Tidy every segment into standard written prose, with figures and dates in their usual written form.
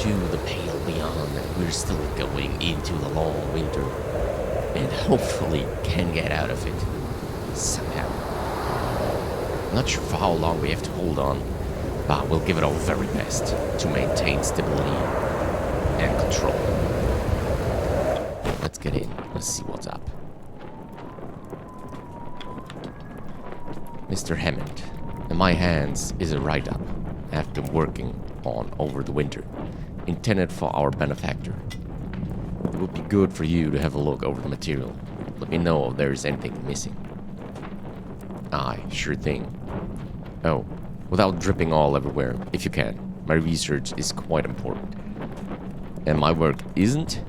to the pale beyond, and we're still going into the long winter. And hopefully can get out of it somehow. Not sure for how long we have to hold on, but we'll give it our very best to maintain stability and control. Let's get in. Let's see what's up. Mr. Hammond, in my hands is a write-up I've been working on over the winter, intended for our benefactor. It would be good for you to have a look over the material. Let me know if there is anything missing. Aye, sure thing. Oh, without dripping all everywhere, if you can. My research is quite important. And my work isn't?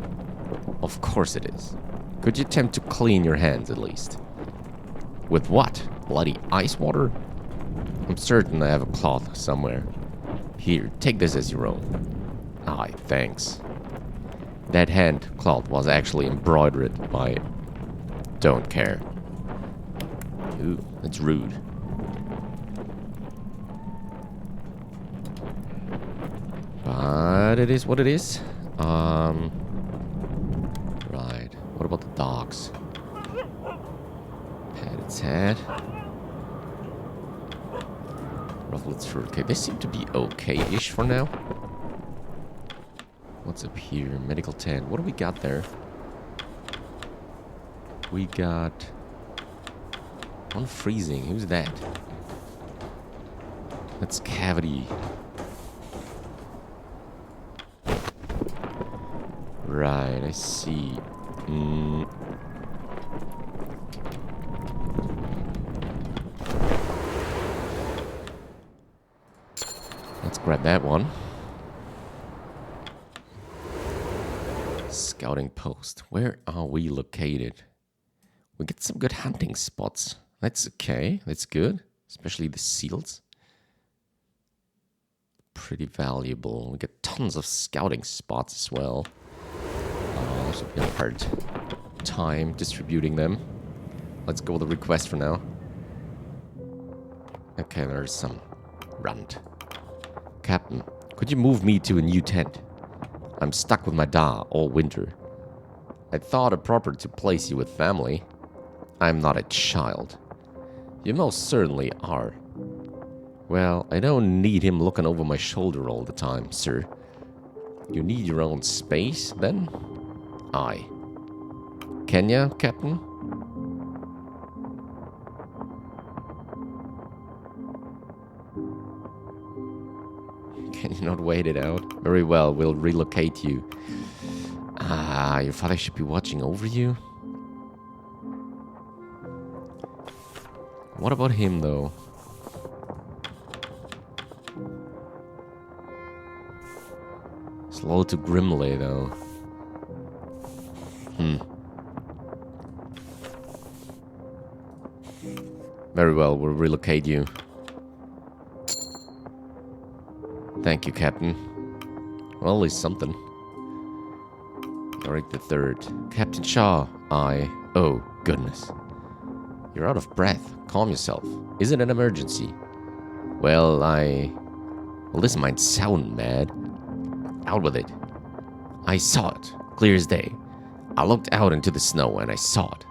Of course it is. Could you attempt to clean your hands at least? With what? Bloody ice water? I'm certain I have a cloth somewhere. Here, take this as your own. Aye, thanks. That hand cloth was actually embroidered by... Don't care. Ooh, that's rude. But it is what it is. Right. What about the dogs? Pat its head. Ruffle its fur. Okay, they seem to be okay-ish for now. What's up here? Medical tent. What do we got there? We got... Unfreezing. Who's that? That's Cavity. Right, I see. Let's grab that one. Scouting post. Where are we located? We get some good hunting spots. That's okay. That's good. Especially the seals. Pretty valuable. We get tons of scouting spots as well. Also be a hard time distributing them. Let's go with the request for now. Okay, there's some runt. Captain, could you move me to a new tent? I'm stuck with my da all winter. I thought it proper to place you with family. I'm not a child. You most certainly are. Well, I don't need him looking over my shoulder all the time, sir. You need your own space, then? Aye. Can ya, Captain? Can you not wait it out? Very well, we'll relocate you. Ah, your father should be watching over you? What about him, though? Slow to Grimley, though. Very well, we'll relocate you. Thank you, Captain. Well, at least something. Yorick the Third. Captain Shaw. Oh, goodness. You're out of breath. Calm yourself. Is it an emergency? Well, this might sound mad. Out with it. I saw it. Clear as day. I looked out into the snow and I saw it.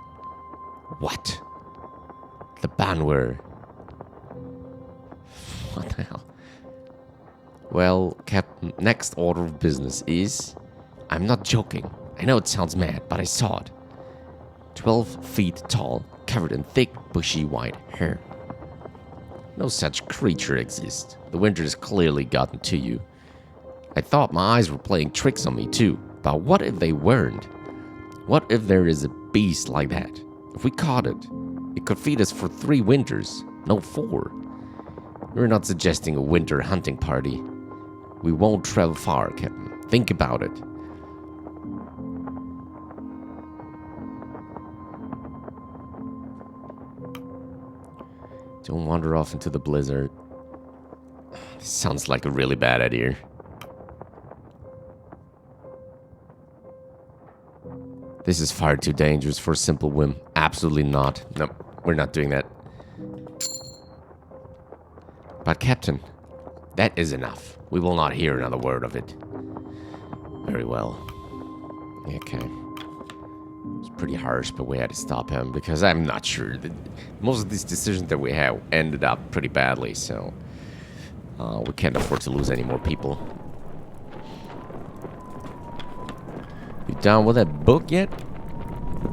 What? The Banwer. What the hell? Well, Captain, next order of business is... I'm not joking. I know it sounds mad, but I saw it. 12 feet tall, covered in thick, bushy white hair. No such creature exists. The winter has clearly gotten to you. I thought my eyes were playing tricks on me too, but what if they weren't? What if there is a beast like that? If we caught it, it could feed us for 3 winters, no 4. We're not suggesting a winter hunting party. We won't travel far, Captain. Think about it. Don't wander off into the blizzard. This sounds like a really bad idea. This is far too dangerous for a simple whim. Absolutely not. No, we're not doing that. But Captain, that is enough. We will not hear another word of it. Very well. Okay. It's pretty harsh, but we had to stop him because I'm not sure that most of these decisions that we had ended up pretty badly, so we can't afford to lose any more people. You done with that book yet?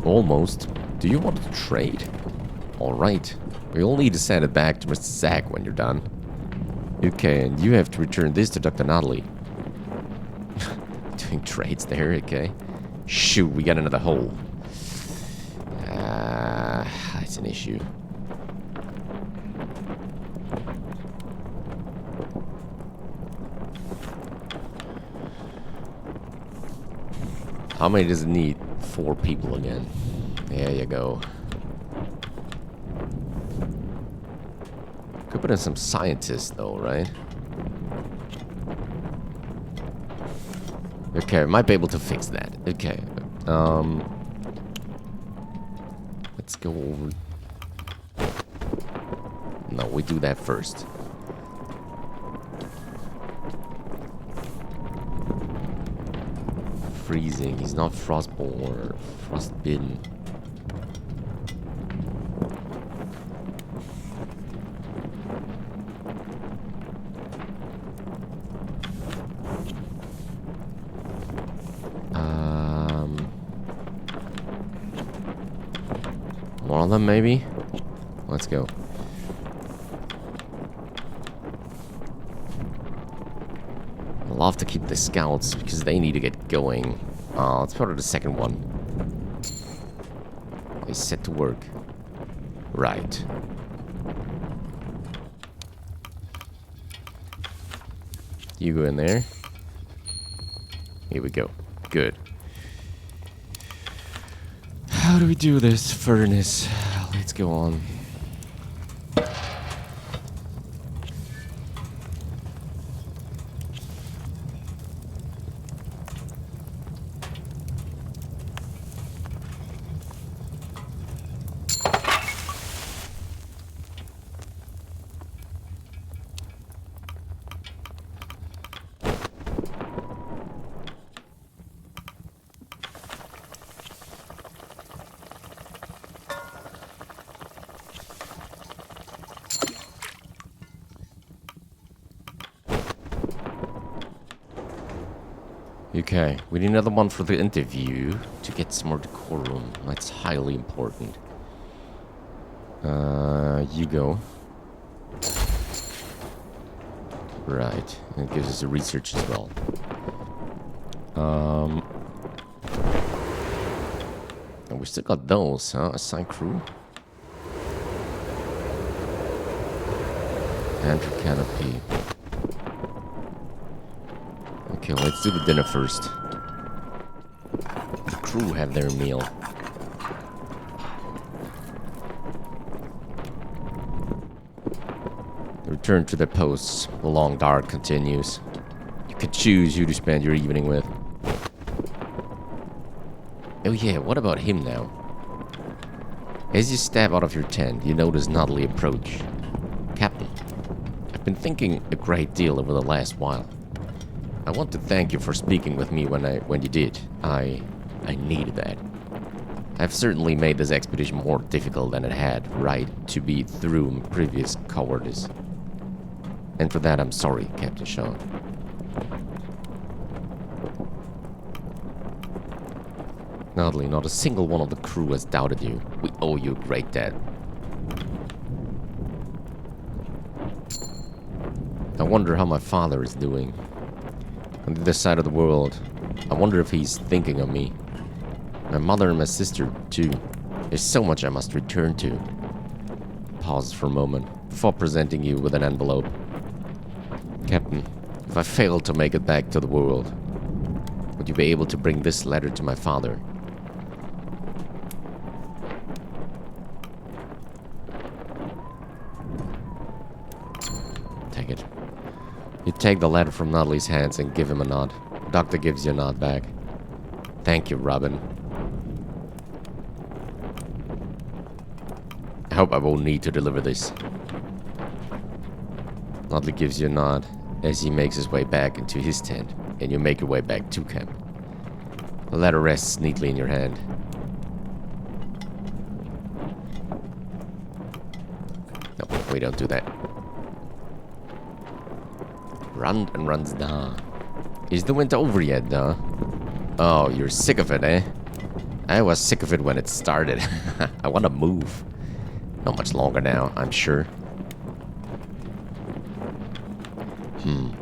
Almost. Do you want to trade? Alright. We'll need to send it back to Mr. Zack when you're done. Okay, and you have to return this to Dr. Notley. Doing trades there, okay. Shoot, we got another hole. That's an issue. How many does it need? 4 people again. There you go. Could put in some scientists though, right? Okay, might be able to fix that. Okay. Let's go over. No, we do that first. Freezing. He's not frostborn or frostbitten. One of them, maybe? Let's go. I'll have to keep the scouts because they need to get going. Let's put the second one. He's set to work. Right. You go in there. Here we go. Good. How do we do this? Furnace. Let's go on. Okay, we need another one for the interview to get some more decorum. That's highly important. You go. Right, and it gives us a research as well. And we still got those, huh? Assign crew. And for Canopy. Okay, let's do the dinner first. The crew have their meal. The return to their posts. The long dark continues. You can choose who to spend your evening with. Oh yeah, what about him now? As you step out of your tent, you notice Notley approach. Captain, I've been thinking a great deal over the last while. I want to thank you for speaking with me when you did. I needed that. I've certainly made this expedition more difficult than it had right to be through previous cowardice. And for that I'm sorry, Captain Shaw. Notley, not a single one of the crew has doubted you. We owe you a great debt. I wonder how my father is doing. On the other side of the world, I wonder if he's thinking of me. My mother and my sister, too. There's so much I must return to. Pause for a moment, before presenting you with an envelope. Captain, if I fail to make it back to the world, would you be able to bring this letter to my father? Take it. You take the letter from Notley's hands and give him a nod. The doctor gives you a nod back. Thank you, Robin. I hope I won't need to deliver this. Notley gives you a nod as he makes his way back into his tent. and you make your way back to camp. The letter rests neatly in your hand. No, we don't do that. Run and runs down. Is the winter over yet, though? Oh, you're sick of it, eh? I was sick of it when it started. I want to move. Not much longer now, I'm sure.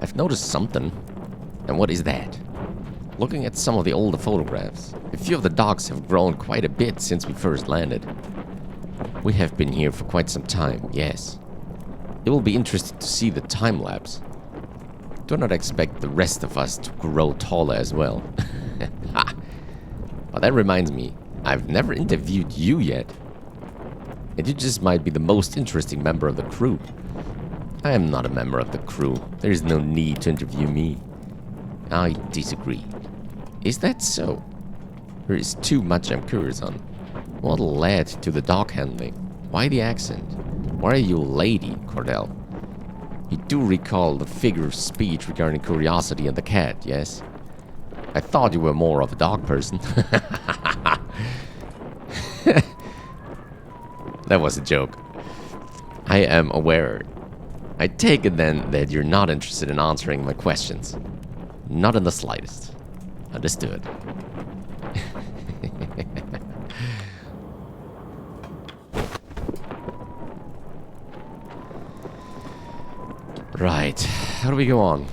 I've noticed something. And what is that? Looking at some of the older photographs, a few of the dogs have grown quite a bit since we first landed. We have been here for quite some time, yes. It will be interesting to see the time lapse. Do not expect the rest of us to grow taller as well. Well, that reminds me, I've never interviewed you yet. And you just might be the most interesting member of the crew. I am not a member of the crew. There is no need to interview me. I disagree. Is that so? There is too much I'm curious on. What led to the dog handling? Why the accent? Why are you a lady, Cordell? You do recall the figure of speech regarding curiosity and the cat, yes? I thought you were more of a dog person. That was a joke. I am aware. I take it then that you're not interested in answering my questions. Not in the slightest. Understood. Right. How do we go on?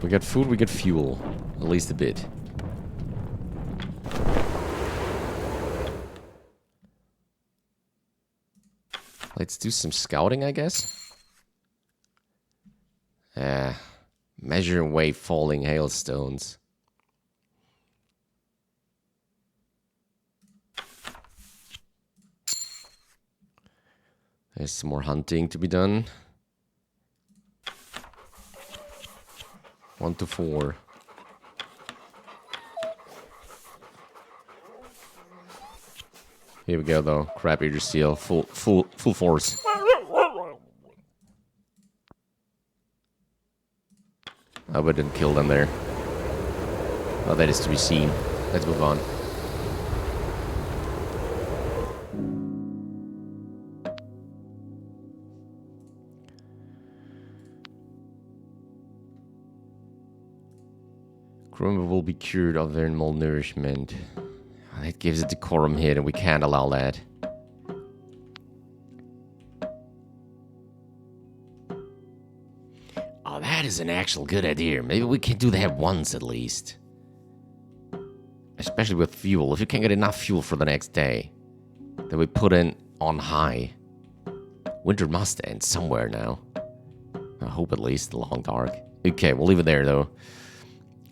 We got food, we got fuel. At least a bit. Let's do some scouting, I guess. Measure and weigh falling hailstones. There's some more hunting to be done. 1 to 4. Here we go, though. Crab eater seal, full force. I wouldn't kill them there. Well, that is to be seen. Let's move on. Crew member will be cured of their malnourishment. That gives a decorum hit, and we can't allow that. Oh, that is an actual good idea. Maybe we can do that once at least. Especially with fuel. If you can't get enough fuel for the next day, then we put in on high. Winter must end somewhere now. I hope at least, the long dark. Okay, we'll leave it there though.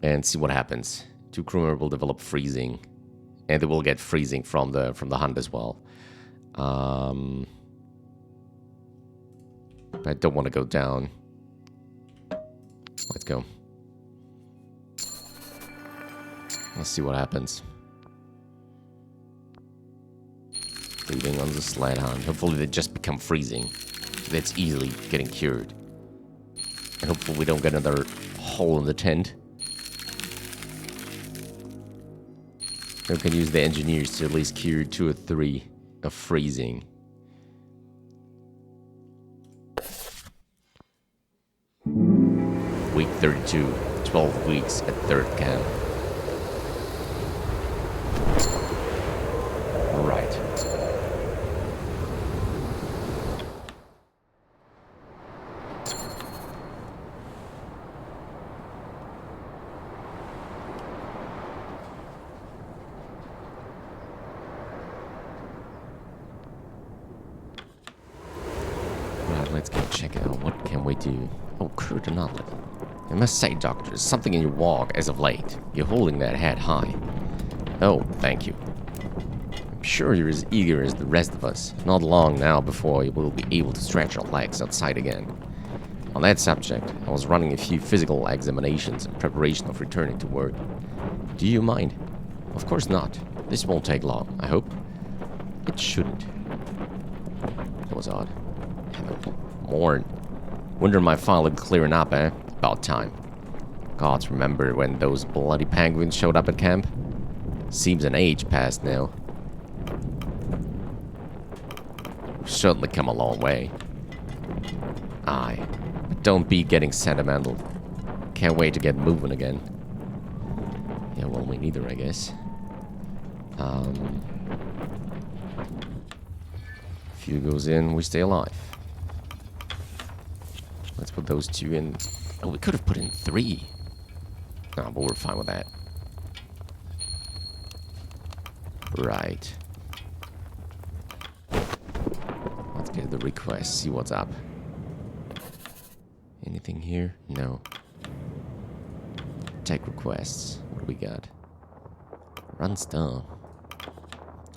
And see what happens. 2 crew members will develop freezing. And they will get freezing from the hunt as well. But I don't want to go down. Let's go. Let's see what happens. Leaving on the sled hunt. Hopefully they just become freezing. That's easily getting cured. And hopefully we don't get another hole in the tent. We can use the engineers to at least cure 2 or 3 of freezing. Week 32, 12 weeks at 3rd camp. Right. Let's go check it out. What can we do? Oh, crude anomaly. I must say, Doctor, there's something in your walk as of late. You're holding that head high. Oh, thank you. I'm sure you're as eager as the rest of us. Not long now before you will be able to stretch your legs outside again. On that subject, I was running a few physical examinations in preparation of returning to work. Do you mind? Of course not. This won't take long, I hope. It shouldn't. That was odd. Morn. Winter might finally be clearing up, eh? About time. Gods, remember when those bloody penguins showed up at camp? Seems an age past now. We've certainly come a long way. Aye, but don't be getting sentimental. Can't wait to get moving again. Yeah, well, me neither, I guess. Fuel goes in, we stay alive. Let's put those 2 in. Oh, we could have put in 3. No, but we're fine with that. Right. Let's get the request, see what's up. Anything here? No. Take requests. What do we got? Run star.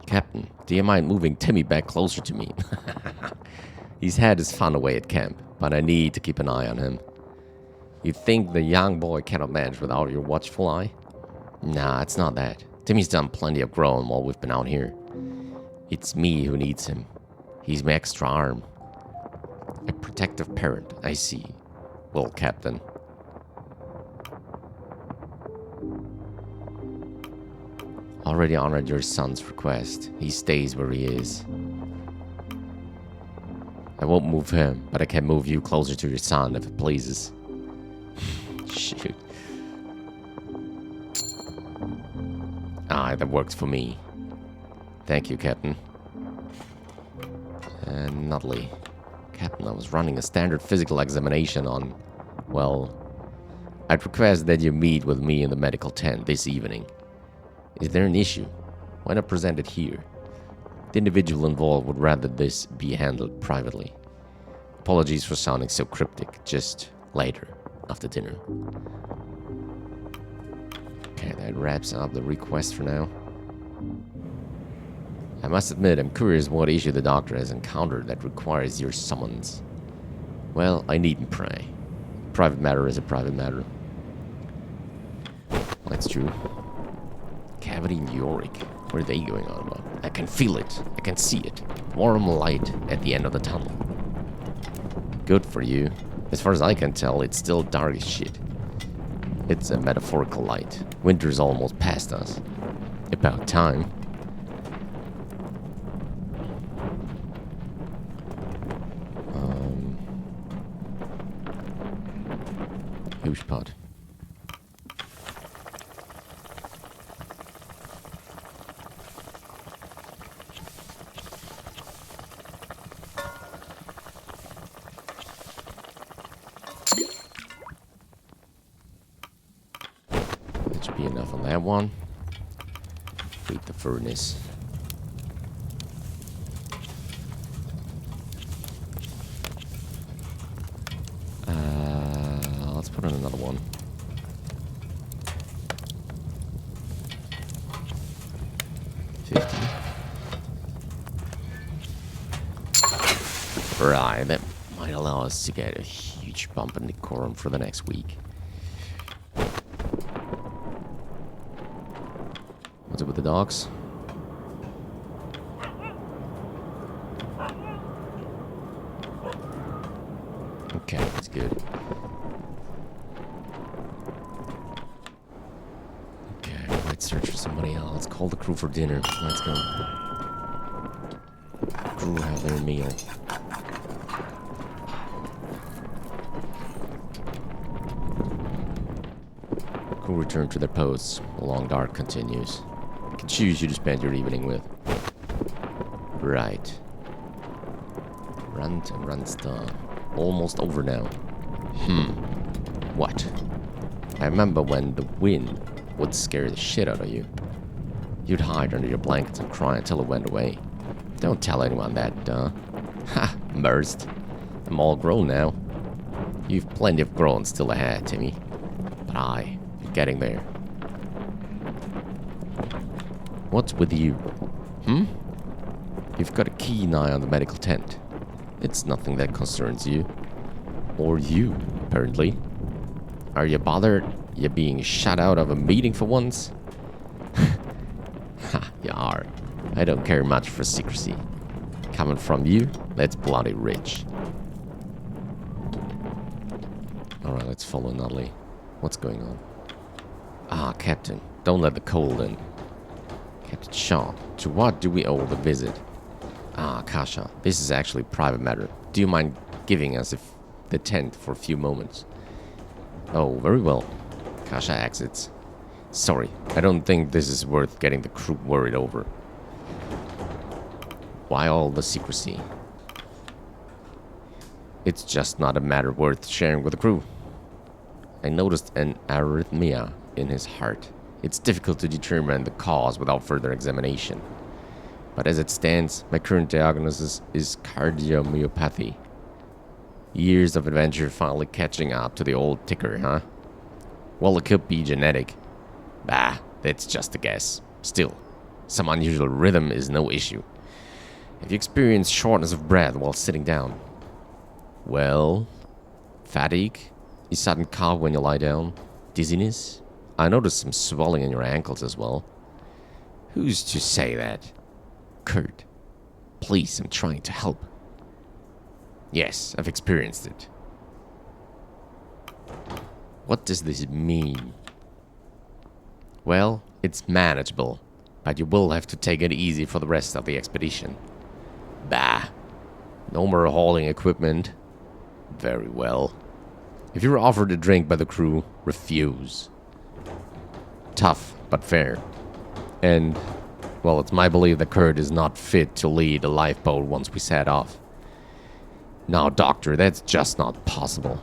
Captain, do you mind moving Timmy back closer to me? He's had his fun away at camp, but I need to keep an eye on him. You think the young boy cannot manage without your watchful eye? Nah, it's not that. Timmy's done plenty of growing while we've been out here. It's me who needs him. He's my extra arm. A protective parent, I see. Well, Captain. Already honored your son's request. He stays where he is. I won't move him, but I can move you closer to your son if it pleases. Shoot. Aye, that works for me. Thank you, Captain. And Nutley. Captain, I was running a standard physical examination on... Well, I'd request that you meet with me in the medical tent this evening. Is there an issue? Why not present it here? The individual involved would rather this be handled privately. Apologies for sounding so cryptic. Just later, after dinner. Okay, that wraps up the request for now. I must admit, I'm curious what issue the doctor has encountered that requires your summons. Well, I needn't pray. Private matter is a private matter. That's true. Cavity in Yorick. What are they going on about? I can feel it. I can see it. Warm light at the end of the tunnel. Good for you. As far as I can tell, it's still dark as shit. It's a metaphorical light. Winter's almost past us. About time. Huge pot. That should be enough on that one. Feed the furnace. Let's put in another one. Right, that might allow us to get a huge bump in decorum for the next week. What's up with the dogs? Okay, that's good. Okay, let's search for somebody else. Let's call the crew for dinner. Let's go. Crew have their meal. Crew return to their posts. The long dark continues. You can choose who to spend your evening with. Right. Runt and Runster. Almost over now. What? I remember when the wind would scare the shit out of you. You'd hide under your blankets and cry until it went away. Don't tell anyone that, duh. Ha! Merced. I'm all grown now. You've plenty of growing still ahead, Timmy. But you're getting there. What's with you? You've got a keen eye on the medical tent. It's nothing that concerns you. Or you, apparently. Are you bothered? You're being shut out of a meeting for once? Ha, you are. I don't care much for secrecy. Coming from you, that's bloody rich. Alright, let's follow Natalie. What's going on? Ah, Captain. Don't let the cold in. Captain Shaw, to what do we owe the visit? Ah, Kasha, this is actually a private matter. Do you mind giving us the tent for a few moments? Oh, very well. Kasha exits. Sorry, I don't think this is worth getting the crew worried over. Why all the secrecy? It's just not a matter worth sharing with the crew. I noticed an arrhythmia in his heart. It's difficult to determine the cause without further examination. But as it stands, my current diagnosis is cardiomyopathy. Years of adventure finally catching up to the old ticker, huh? Well, it could be genetic. Bah, that's just a guess. Still, some unusual rhythm is no issue. If you experience shortness of breath while sitting down, well, fatigue, a sudden cough when you lie down, dizziness. I noticed some swelling in your ankles as well. Who's to say that? Kurt, please, I'm trying to help. Yes, I've experienced it. What does this mean? Well, it's manageable, but you will have to take it easy for the rest of the expedition. Bah, no more hauling equipment. Very well. If you're offered a drink by the crew, refuse. Tough, but fair. And, well, it's my belief that Kurt is not fit to lead a lifeboat once we set off. Now, Doctor, that's just not possible.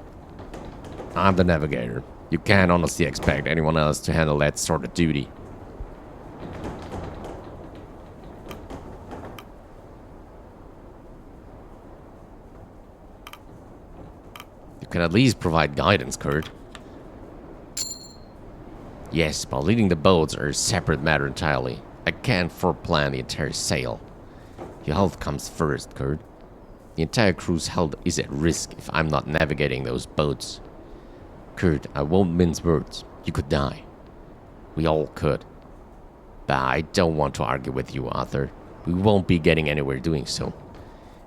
I'm the navigator. You can't honestly expect anyone else to handle that sort of duty. You can at least provide guidance, Kurt. Yes, but leading the boats are a separate matter entirely. I can't foreplan the entire sail. Your health comes first, Kurt. The entire crew's health is at risk if I'm not navigating those boats. Kurt, I won't mince words. You could die. We all could. But I don't want to argue with you, Arthur. We won't be getting anywhere doing so.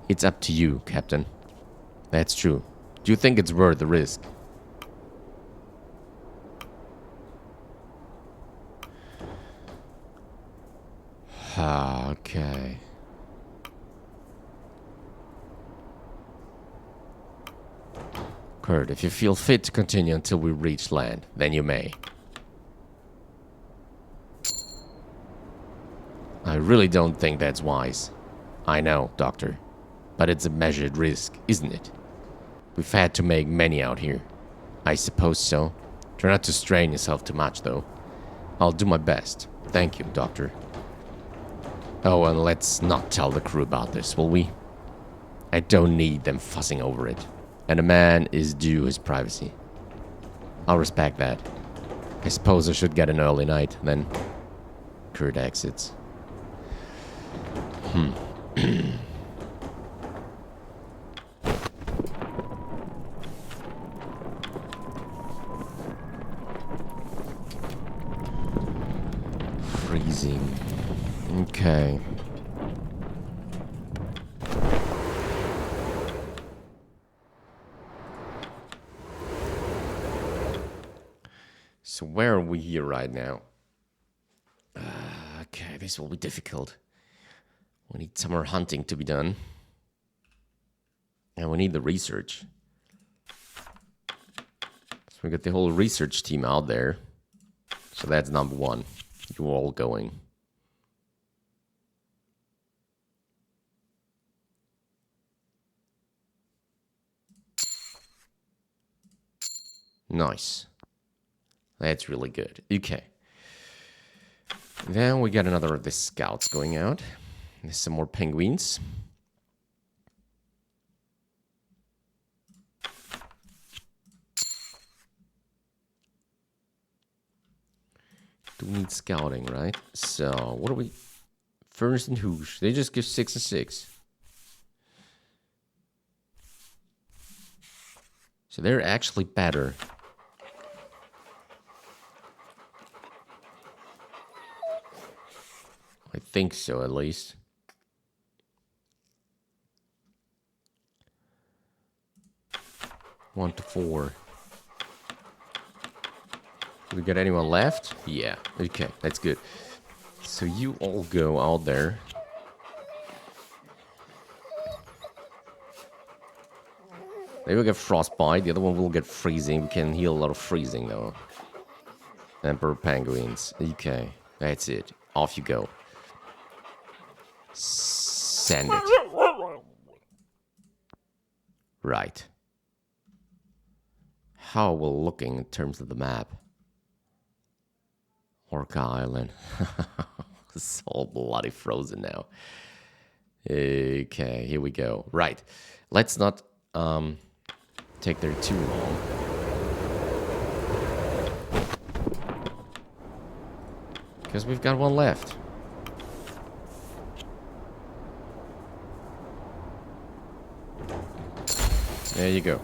It's up to you, Captain. That's true. Do you think it's worth the risk? Okay. Kurt, if you feel fit to continue until we reach land, then you may. I really don't think that's wise. I know, Doctor. But it's a measured risk, isn't it? We've had to make many out here. I suppose so. Try not to strain yourself too much, though. I'll do my best. Thank you, Doctor. Oh, and let's not tell the crew about this, will we? I don't need them fussing over it. And a man is due his privacy. I'll respect that. I suppose I should get an early night, then. Kurt exits. Freezing. Okay. So where are we here right now? Okay, this will be difficult. We need some more hunting to be done. And we need the research. So we got the whole research team out there. So that's number one. You're all going. Nice. That's really good. Okay. Then we got another of the scouts going out. There's some more penguins. Do we need scouting, right? So, what are we... Furnace and Hoosh. They just give 6 and 6. So they're actually better. I think so, at least. 1 to 4. We got anyone left? Yeah. Okay, that's good. So you all go out there. They will get frostbite. The other one will get freezing. We can heal a lot of freezing though. Emperor penguins. Okay, that's it. Off you go. Send it. Right. How are we looking in terms of the map? Orca Island. It's all bloody frozen now. Okay, here we go. Right. Let's not take there too long. Because we've got one left. There you go.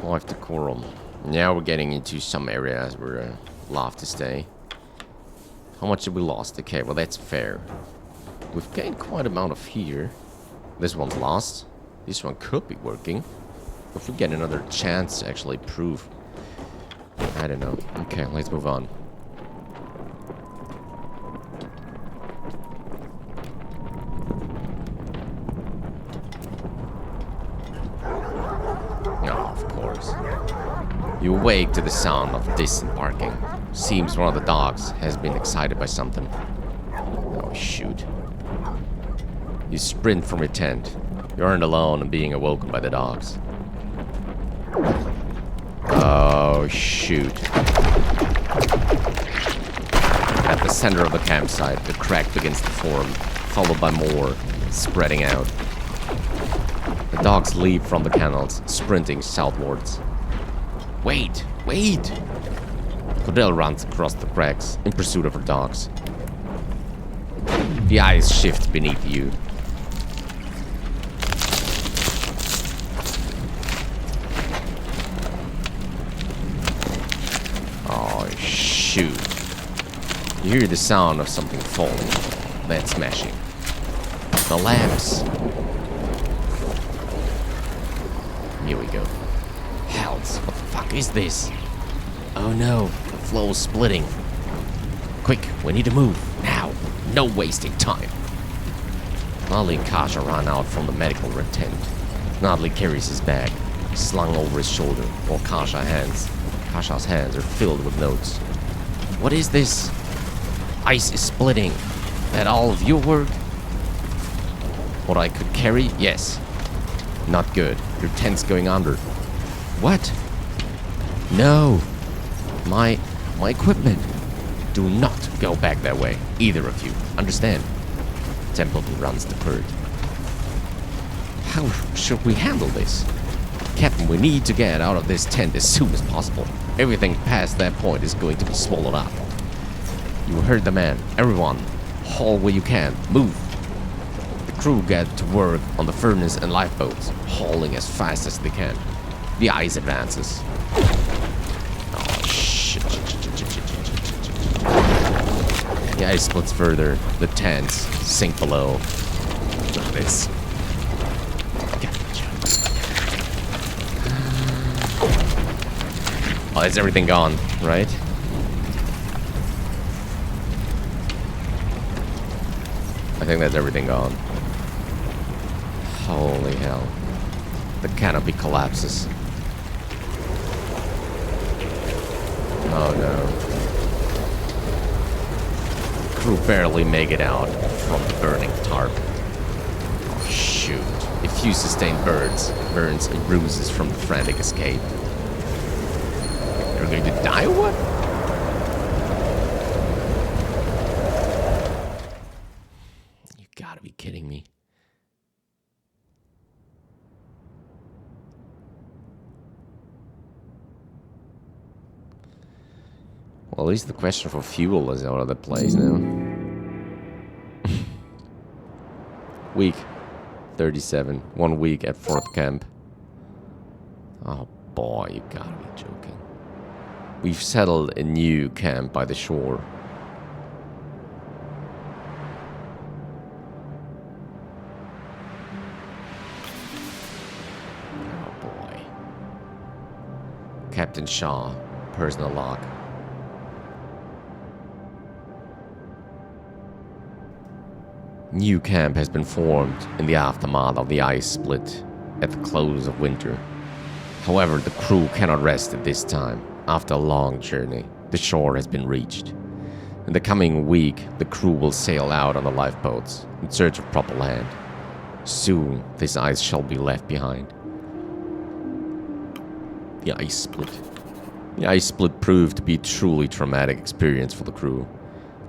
Life decorum. Now we're getting into some areas where love to stay. How much have we lost? Okay, well that's fair. We've gained quite a amount of here. This one's lost. This one could be working. If we get another chance to actually prove. I don't know. Okay, let's move on. You awake to the sound of distant barking. Seems one of the dogs has been excited by something. Oh, shoot. You sprint from your tent. You aren't alone and being awoken by the dogs. Oh, shoot. At the center of the campsite, the crack begins to form, followed by more, spreading out. The dogs leap from the kennels, sprinting southwards. Wait! Wait! Cordell runs across the cracks in pursuit of her dogs. The ice shifts beneath you. Oh, shoot. You hear the sound of something falling. That's smashing. The lamps. Here we go. Hells, what the fuck is this? Oh no, the flow's splitting. Quick, we need to move, now. No wasting time. Nodley and Kasha run out from the medical tent. Nodley carries his bag, slung over his shoulder, while Kasha's hands are filled with notes. What is this? Ice is splitting. That all of your work? What I could carry? Yes. Not good. Your tent's going under. What? No. My equipment. Do not go back that way. Either of you. Understand? Templeton runs the herd. How should we handle this? Captain, we need to get out of this tent as soon as possible. Everything past that point is going to be swallowed up. You heard the man. Everyone, haul where you can. Move. The crew get to work on the furnace and lifeboats, hauling as fast as they can. The ice advances. Oh, shit. The ice splits further. The tents sink below. Look at this. Oh, is everything gone, right? I think that's everything gone. Holy hell. The canopy collapses. Oh no. The crew barely make it out from the burning tarp. Oh shoot. A few sustained burns and bruises from the frantic escape. They're going to die or what? You gotta be kidding me. Well, at least the question for fuel is out of the place now. Week 37. 1 week at 4th camp. Oh boy, you gotta be joking. We've settled a new camp by the shore. Oh boy. Captain Shaw, personal log. New camp has been formed in the aftermath of the ice split at the close of winter. However, the crew cannot rest at this time. After a long journey, the shore has been reached. In the coming week, the crew will sail out on the lifeboats in search of proper land. Soon, this ice shall be left behind. The ice split. The ice split proved to be a truly traumatic experience for the crew.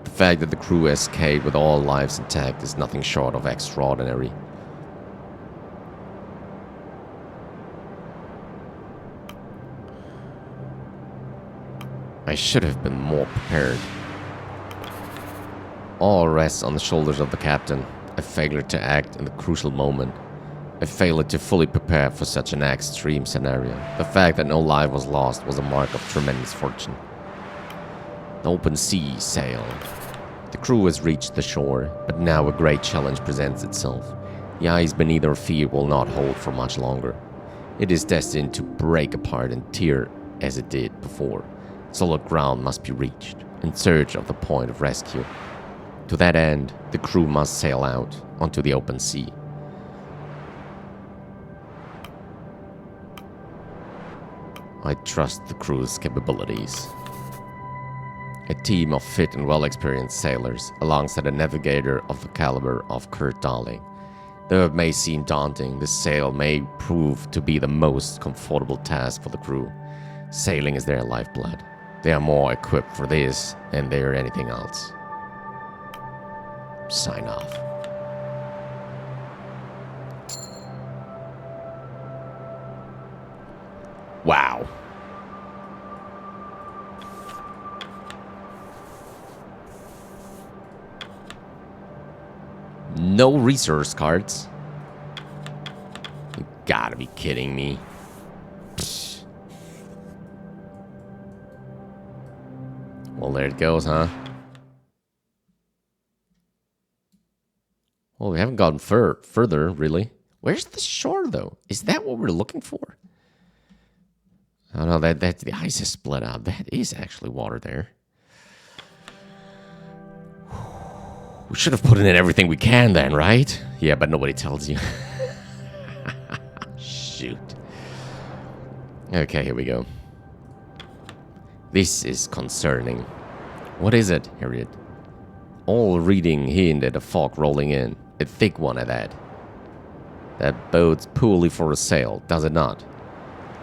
The fact that the crew escaped with all lives intact is nothing short of extraordinary. I should have been more prepared. All rests on the shoulders of the captain. A failure to act in the crucial moment. A failure to fully prepare for such an extreme scenario. The fact that no life was lost was a mark of tremendous fortune. The open sea sailed. The crew has reached the shore, but now a great challenge presents itself. The ice beneath our feet will not hold for much longer. It is destined to break apart and tear as it did before. Solid ground must be reached in search of the point of rescue. To that end, the crew must sail out onto the open sea. I trust the crew's capabilities. A team of fit and well-experienced sailors, alongside a navigator of the caliber of Kurt Darling. Though it may seem daunting, the sail may prove to be the most comfortable task for the crew. Sailing is their lifeblood. They are more equipped for this than they are anything else. Sign off. Wow. No resource cards. You gotta be kidding me. Psst. Well, there it goes, huh? Well, we haven't gotten further, really. Where's the shore, though? Is that what we're looking for? Oh, no, that's the ice is split out. That is actually water there. We should have put in everything we can then, right? Yeah, but nobody tells you. Shoot. Okay, here we go. This is concerning. What is it, Harriet? All reading hint at a fog rolling in. A thick one at that. That bodes poorly for a sail, does it not?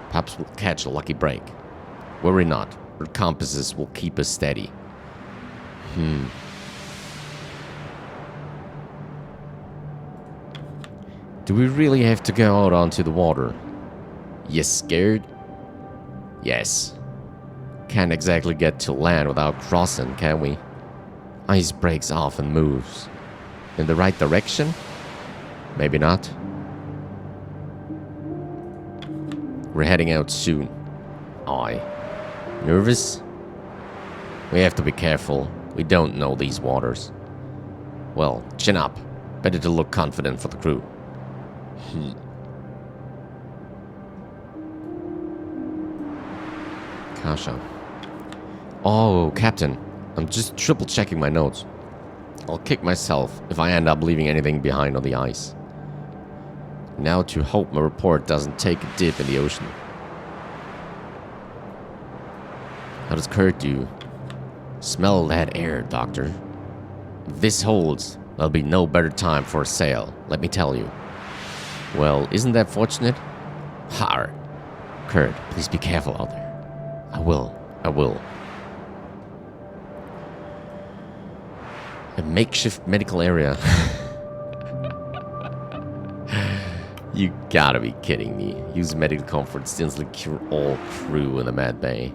Perhaps we'll catch a lucky break. Worry not. Our compasses will keep us steady. Do we really have to go out onto the water? You scared? Yes. Can't exactly get to land without crossing, can we? Ice breaks off and moves. In the right direction? Maybe not. We're heading out soon. Aye. Nervous? We have to be careful. We don't know these waters. Well, chin up. Better to look confident for the crew. Kasha. Oh, Captain. I'm just triple checking my notes. I'll kick myself if I end up leaving anything behind on the ice. Now to hope my report doesn't take a dip in the ocean. How does Kurt do? Smell that air, Doctor. If this holds, there'll be no better time for a sail, let me tell you. Well, isn't that fortunate? Har. Kurt, please be careful out there. I will. A makeshift medical area. You gotta be kidding me. Use medical comfort to instantly cure all crew in the Mad Bay.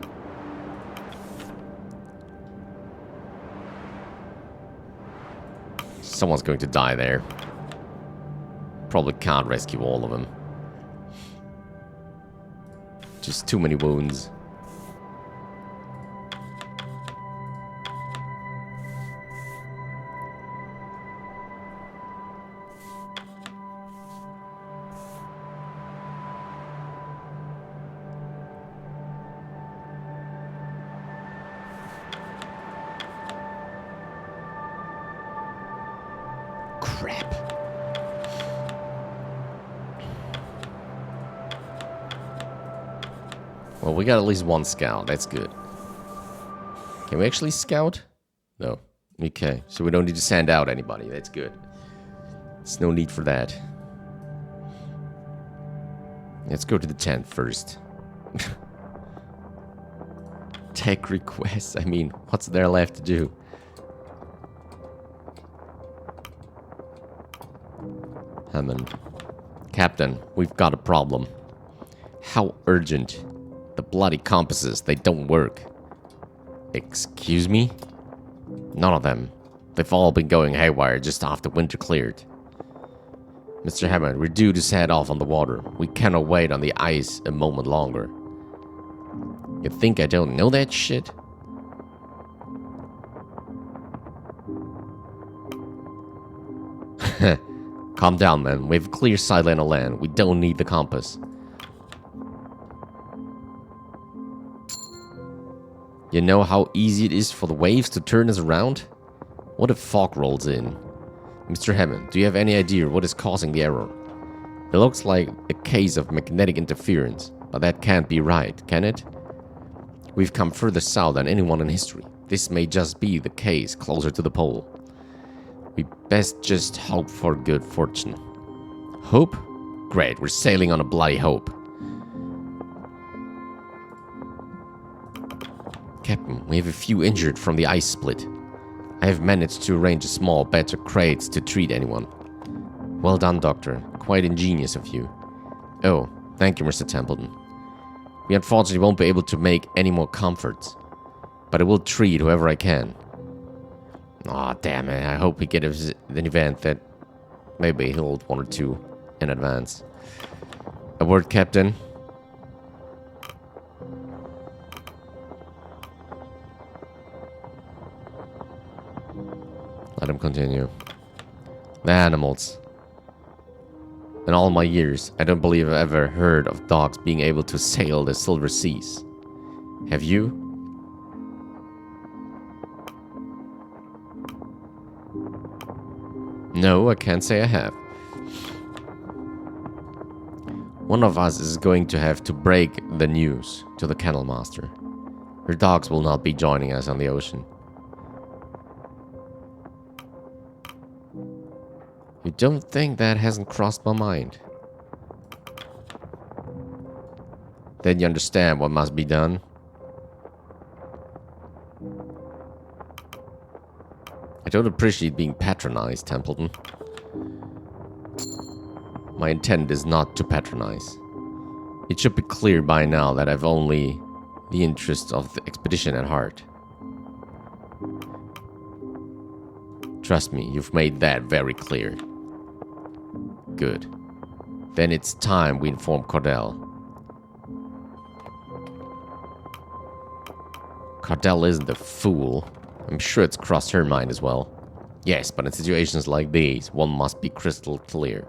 Someone's going to die there. Probably can't rescue all of them. Just too many wounds. crap. Well, we got at least one scout. That's good. Can we actually scout? No. Okay, so we don't need to send out anybody. That's good. There's no need for that. Let's go to the tent first. Tech requests. I mean, what's there left to do? Hammond. Captain, we've got a problem. How urgent? The bloody compasses, they don't work. Excuse me? None of them. They've all been going haywire just after winter cleared. Mr. Hammond, we're due to set off on the water. We cannot wait on the ice a moment longer. You think I don't know that shit? Calm down, man. We have a clear sideline of land. We don't need the compass. You know how easy it is for the waves to turn us around? What if fog rolls in? Mr. Hammond, do you have any idea what is causing the error? It looks like a case of magnetic interference, but that can't be right, can it? We've come further south than anyone in history. This may just be the case closer to the pole. We best just hope for good fortune. Hope? Great, we're sailing on a bloody hope. Captain, we have a few injured from the ice split. I have managed to arrange a small batch of crates to treat anyone. Well done, Doctor. Quite ingenious of you. Oh, thank you, Mr. Templeton. We unfortunately won't be able to make any more comforts, but I will treat whoever I can. Aw, damn it. I hope we get an event that maybe he'll 1 or 2 in advance. A word, Captain. Let him continue. The animals. In all my years, I don't believe I've ever heard of dogs being able to sail the silver seas. Have you? No, I can't say I have. One of us is going to have to break the news to the kennel master. Her dogs will not be joining us on the ocean. You don't think that hasn't crossed my mind? Then you understand what must be done? I don't appreciate being patronized, Templeton. My intent is not to patronize. It should be clear by now that I've only the interests of the expedition at heart. Trust me, you've made that very clear. Good. Then it's time we inform Cordell. Cordell isn't a fool. I'm sure it's crossed her mind as well. Yes, but in situations like these, one must be crystal clear.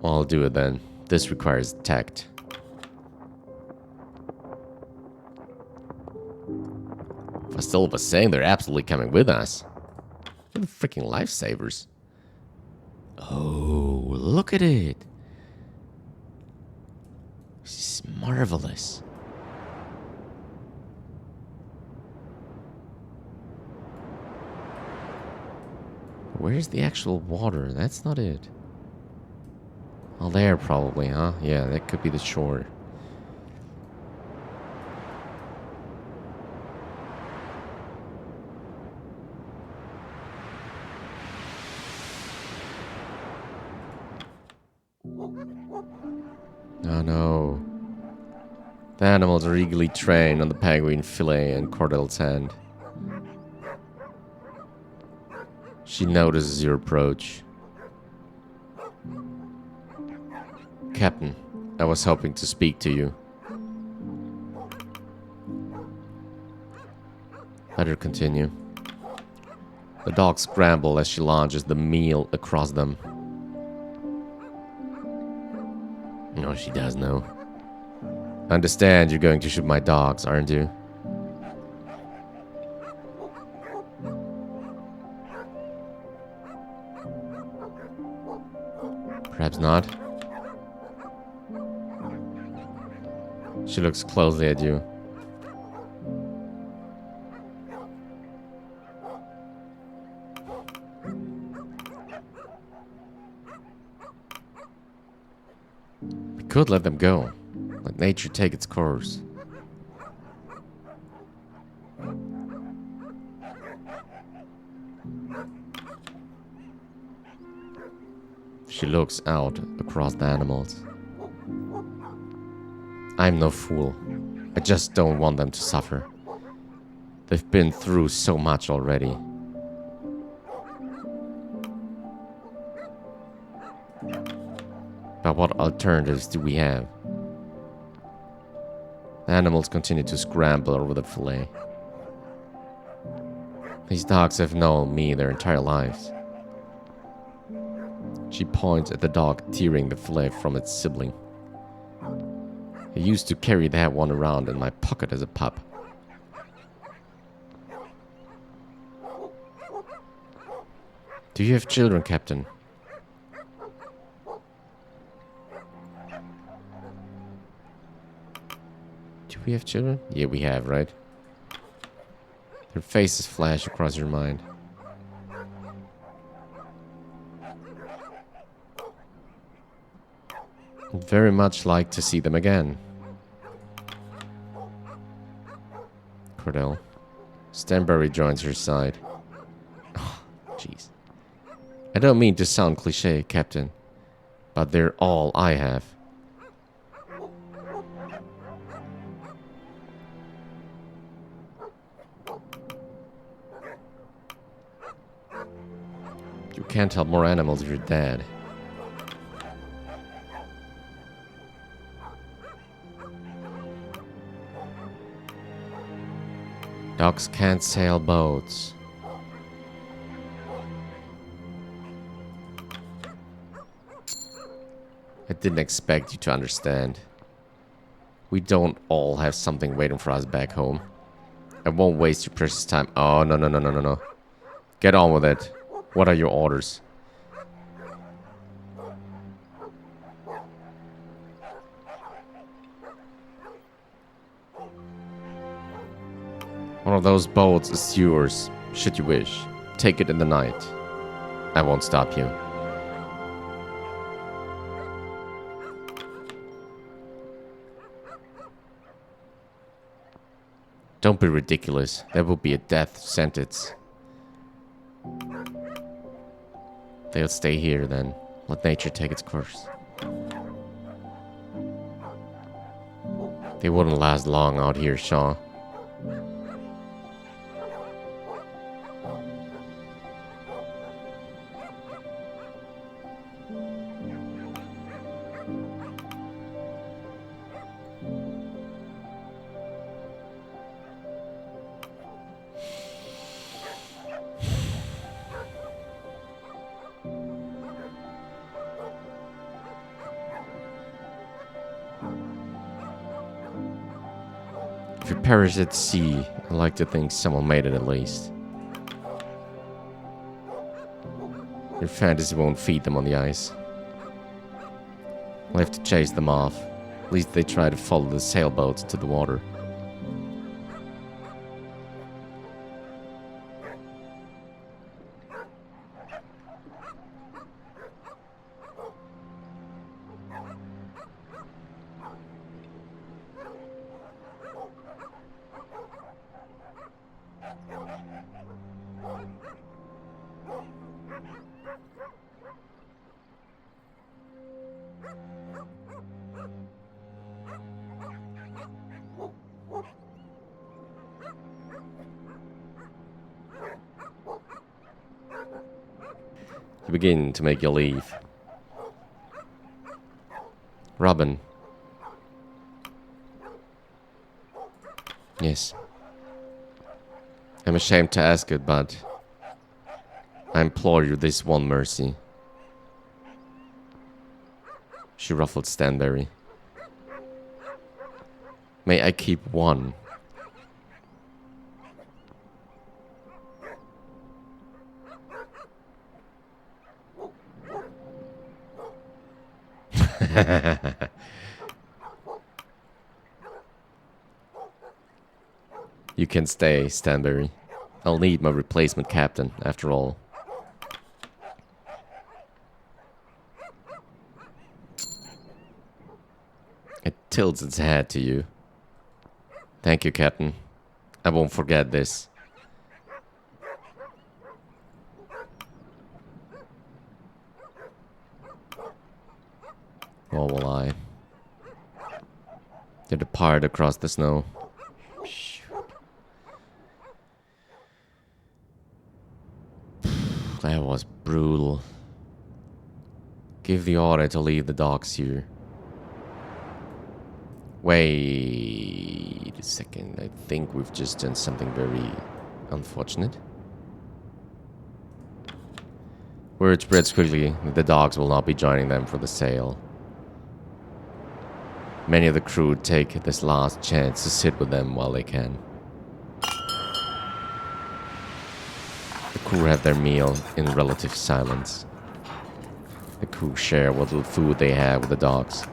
Well, I'll do it then. This requires tact. If I still was saying they're absolutely coming with us. They're the freaking lifesavers. Oh, look at it. This is marvelous. Where's the actual water? That's not it. Oh, there probably, huh? Yeah, that could be the shore. Oh no. The animals are eagerly trained on the penguin fillet and Cordell's hand. She notices your approach. Captain, I was hoping to speak to you. Let her continue. The dogs scramble as she launches the meal across them. No, she does know. I understand you're going to shoot my dogs, aren't you? Perhaps not. She looks closely at you. We could let them go. Let nature take its course. She looks out across the animals. I'm no fool. I just don't want them to suffer. They've been through so much already. But what alternatives do we have? The animals continue to scramble over the fillet. These dogs have known me their entire lives. She points at the dog tearing the fillet from its sibling. I used to carry that one around in my pocket as a pup. Do you have children, Captain? Do we have children? Yeah, we have, right? Their faces flash across your mind. I'd very much like to see them again. Cordell. Stanbury joins her side. Oh, jeez. I don't mean to sound cliché, Captain, but they're all I have. You can't help more animals if you're dead. Dogs can't sail boats. I didn't expect you to understand. We don't all have something waiting for us back home. I won't waste your precious time. Oh, no, no, no, no, no, no. Get on with it. What are your orders? One of those boats is yours, should you wish. Take it in the night. I won't stop you. Don't be ridiculous. That would be a death sentence. They'll stay here then. Let nature take its course. They wouldn't last long out here, Shaw. If you perish at sea, I like to think someone made it at least. Your fantasy won't feed them on the ice. We'll have to chase them off. At least they try to follow the sailboats to the water. You begin to make your leave. Robin. Yes. I'm ashamed to ask it, but I implore you this one mercy. She ruffled Stanbury. May I keep one? You can stay, Stanberry. I'll need my replacement captain, after all. It tilts its head to you. Thank you, Captain. I won't forget this. Or will I? They depart across the snow. That was brutal. Give the order to leave the dogs here. Wait a second. I think we've just done something very unfortunate. Word spreads quickly that the dogs will not be joining them for the sail. Many of the crew take this last chance to sit with them while they can. The crew have their meal in relative silence. The crew share what little food they have with the dogs.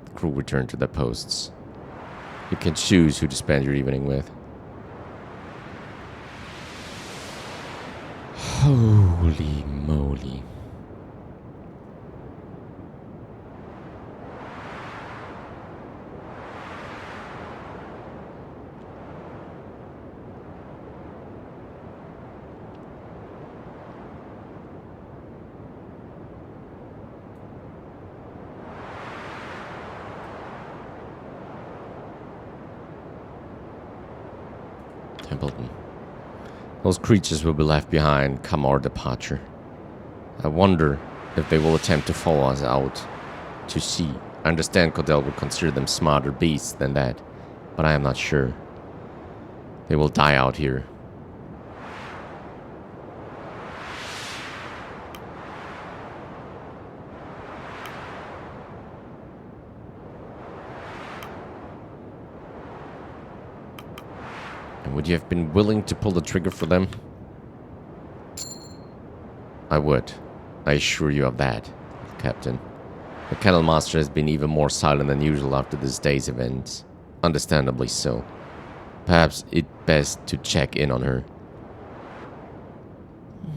The crew return to their posts. You can choose who to spend your evening with. Holy moly. Templeton. Those creatures will be left behind come our departure. I wonder if they will attempt to follow us out to sea. I understand Cordell would consider them smarter beasts than that, but I am not sure. They will die out here. Would you have been willing to pull the trigger for them? I would. I assure you of that, Captain. The Kennel Master has been even more silent than usual after this day's events. Understandably so. Perhaps it's best to check in on her.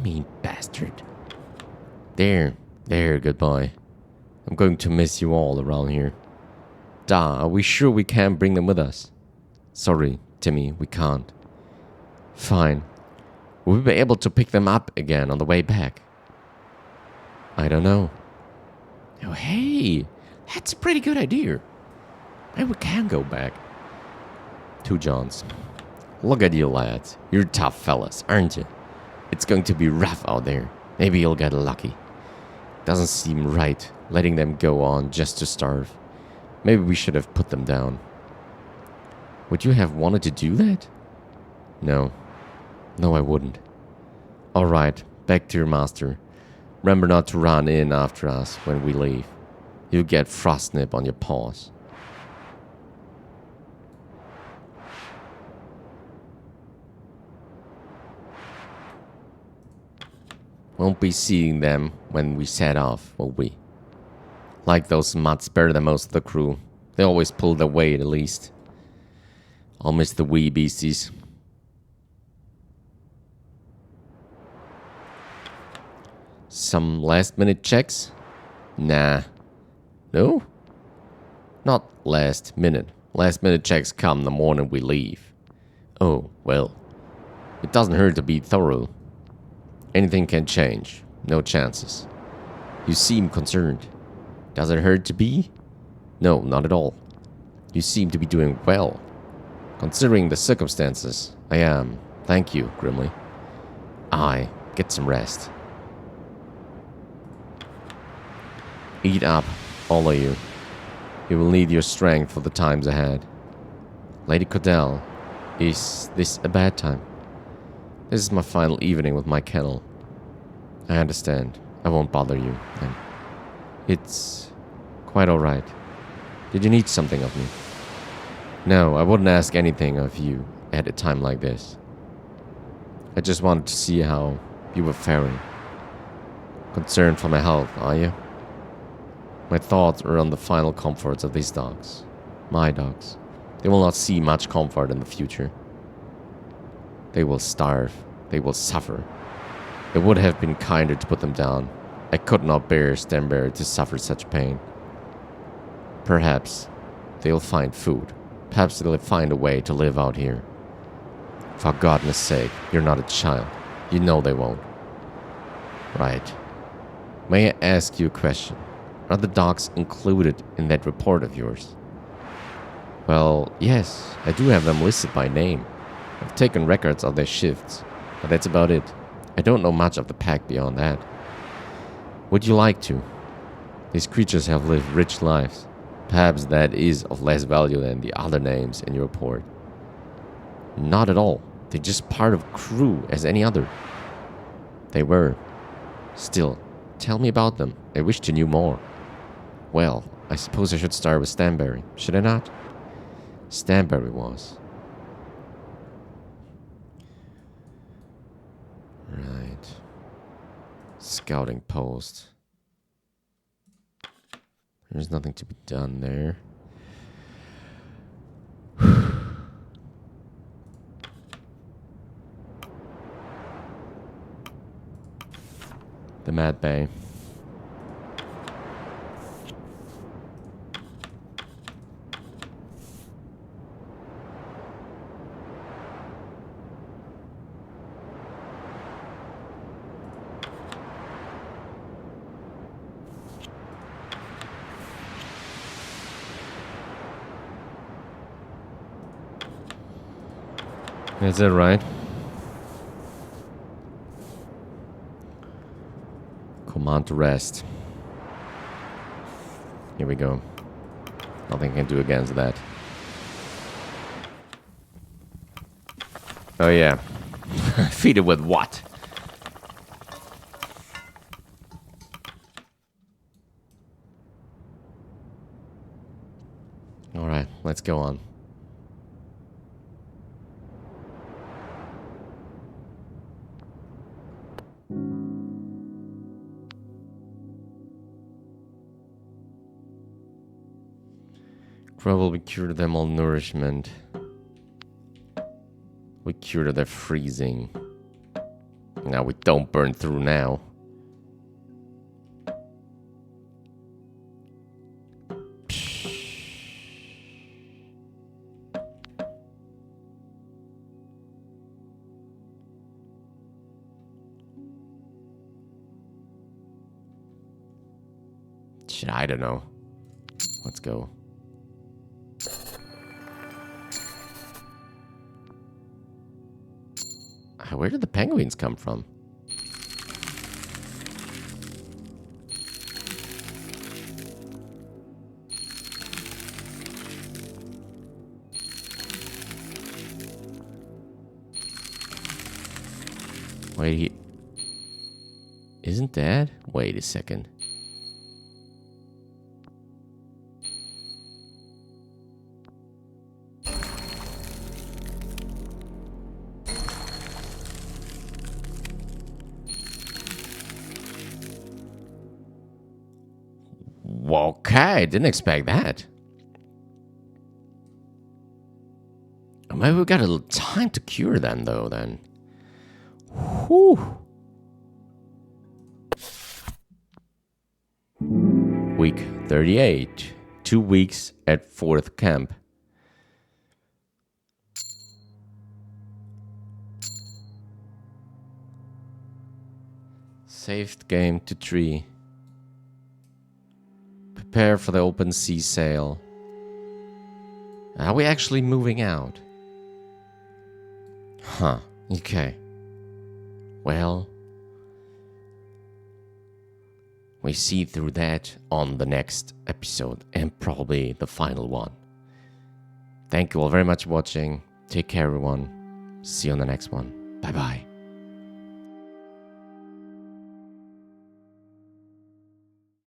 Mean bastard. There, goodbye. I'm going to miss you all around here. Are we sure we can't bring them with us? Sorry, Timmy, we can't. Fine. Will we be able to pick them up again on the way back? I don't know. Oh, hey, that's a pretty good idea. Maybe we can go back. Two Johns. Look at you lads. You're tough fellas, aren't you? It's going to be rough out there. Maybe you'll get lucky. Doesn't seem right, letting them go on just to starve. Maybe we should have put them down. Would you have wanted to do that? No. No, I wouldn't. Alright, back to your master. Remember not to run in after us when we leave. You'll get frostnip on your paws. Won't be seeing them when we set off, will we? Like those mutts better than most of the crew. They always pull their weight at least. I'll miss the wee beasties. Some last minute checks? Nah. No? Not last minute. Last minute checks come the morning we leave. Oh, well. It doesn't hurt to be thorough. Anything can change. No chances. You seem concerned. Does it hurt to be? No, not at all. You seem to be doing well. Considering the circumstances, I am. Thank you, Grimly. Aye, get some rest. Eat up, all of you. You will need your strength for the times ahead. Lady Cordell, is this a bad time? This is my final evening with my kennel. I understand. I won't bother you, then. It's quite alright. Did you need something of me? No, I wouldn't ask anything of you at a time like this. I just wanted to see how you were faring. Concerned for my health, are you? My thoughts are on the final comforts of these dogs. My dogs. They will not see much comfort in the future. They will starve. They will suffer. It would have been kinder to put them down. I could not bear Stanberry to suffer such pain. Perhaps they'll find food. Perhaps they'll find a way to live out here. For goodness sake, you're not a child. You know they won't. Right. May I ask you a question? Are the dogs included in that report of yours? Well, yes, I do have them listed by name. I've taken records of their shifts, but that's about it. I don't know much of the pack beyond that. Would you like to? These creatures have lived rich lives. Perhaps that is of less value than the other names in your report. Not at all. They're just part of crew as any other. They were. Still, tell me about them. I wish to know more. Well, I suppose I should start with Stanberry, should I not? Stanberry was. Right. Scouting post. There's nothing to be done there. The Mad Bay. Is that right? Command to rest. Here we go. Nothing I can do against that. Oh yeah. Feed it with what? Alright, let's go on. Probably cure their malnourishment. We cured their freezing. Now we don't burn through now. Shit, I don't know. Let's go. Where did the penguins come from? Wait, isn't that? Wait a second. Okay, didn't expect that. Maybe we got a little time to cure them, though, then. Whew. Week 38. 2 weeks at 4th camp. Saved game to 3. Prepare for the open sea sail. Are we actually moving out? Huh, okay. Well, we see through that on the next episode, and probably the final one. Thank you all very much for watching. Take care, everyone. See you on the next one. Bye-bye.